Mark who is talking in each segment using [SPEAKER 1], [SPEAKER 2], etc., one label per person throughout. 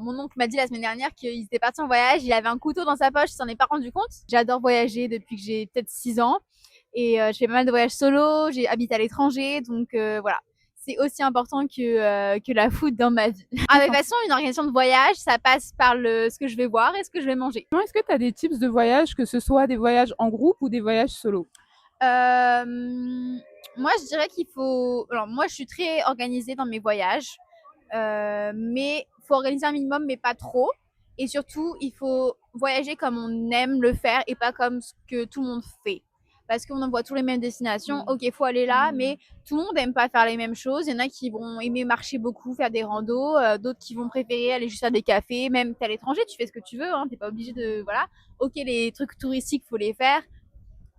[SPEAKER 1] mon oncle m'a dit la semaine dernière qu'il était parti en voyage, il avait un couteau dans sa poche, il s'en est pas rendu compte. J'adore voyager depuis que j'ai peut-être 6 ans et je fais pas mal de voyages solo, j'ai habité à l'étranger, donc voilà. C'est aussi important que la food dans ma vie. De toute façon, une organisation de voyage, ça passe par ce que je vais voir et ce que je vais manger.
[SPEAKER 2] Est-ce que tu as des types de voyages, que ce soit des voyages en groupe ou des voyages solo?
[SPEAKER 1] Euh, Moi, je dirais qu'il faut. Alors, moi, je suis très organisée dans mes voyages, mais il faut organiser un minimum, mais pas trop. Et surtout, il faut voyager comme on aime le faire et pas comme ce que tout le monde fait. Parce qu'on envoie tous les mêmes destinations. Ok, il faut aller là, mais tout le monde n'aime pas faire les mêmes choses. Il y en a qui vont aimer marcher beaucoup, faire des randos, d'autres qui vont préférer aller juste à des cafés. Même t'es à l'étranger, tu fais ce que tu veux, hein, t'es pas obligé de. Voilà. Ok, les trucs touristiques, faut les faire.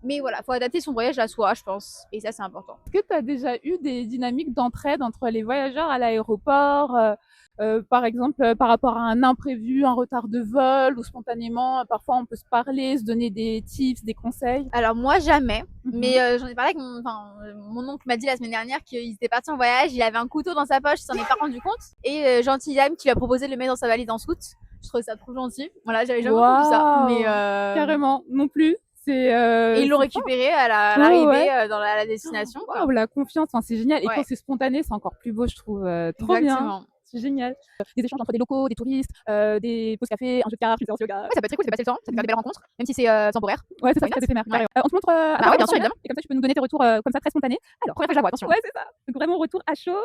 [SPEAKER 1] Mais voilà, faut adapter son voyage à soi, je pense. Et ça, c'est important.
[SPEAKER 2] Est-ce que tu as déjà eu des dynamiques d'entraide entre les voyageurs à l'aéroport, par exemple, par rapport à un imprévu, un retard de vol, ou spontanément, parfois on peut se parler, se donner des tips, des conseils?
[SPEAKER 1] Alors moi, jamais. Mais
[SPEAKER 2] Mhm.
[SPEAKER 1] j'en ai parlé avec mon oncle m'a dit la semaine dernière qu'il était parti en voyage, il avait un couteau dans sa poche, il s'en est pas rendu compte. Et gentil dame qui lui a proposé de le mettre dans sa valise en scout. Je trouvais ça trop gentil. Voilà, j'avais jamais entendu ça. Mais
[SPEAKER 2] Waouh! Carrément, non plus.
[SPEAKER 1] et ils l'ont
[SPEAKER 2] C'est fort.
[SPEAKER 1] récupéré à
[SPEAKER 2] Ouais,
[SPEAKER 1] l'arrivée
[SPEAKER 2] ouais.
[SPEAKER 1] dans la destination, quoi.
[SPEAKER 2] Waouh, la confiance, enfin, c'est génial. Et quand
[SPEAKER 1] Ouais,
[SPEAKER 2] c'est spontané, c'est encore plus beau, je trouve. Trop bien.
[SPEAKER 1] exactement.
[SPEAKER 2] C'est génial. Des échanges entre des locaux, des touristes, des pauses café, un jeu de cartes, une séance yoga.
[SPEAKER 1] Ouais, ça peut être très cool, ça fait passer le temps, ça peut faire des belles rencontres, même si c'est temporaire.
[SPEAKER 2] Ouais, c'est ça,
[SPEAKER 1] Why
[SPEAKER 2] c'est très
[SPEAKER 1] not?
[SPEAKER 2] éphémère.
[SPEAKER 1] Ouais.
[SPEAKER 2] On te montre à
[SPEAKER 1] Bah
[SPEAKER 2] part
[SPEAKER 1] ouais,
[SPEAKER 2] le
[SPEAKER 1] bien sûr,
[SPEAKER 2] portable,
[SPEAKER 1] évidemment.
[SPEAKER 2] et comme ça, tu peux nous donner tes retours comme ça, très spontanés. Alors,
[SPEAKER 1] Première fois que je la vois, attention.
[SPEAKER 2] ouais, c'est ça. Donc, vraiment, retour à chaud.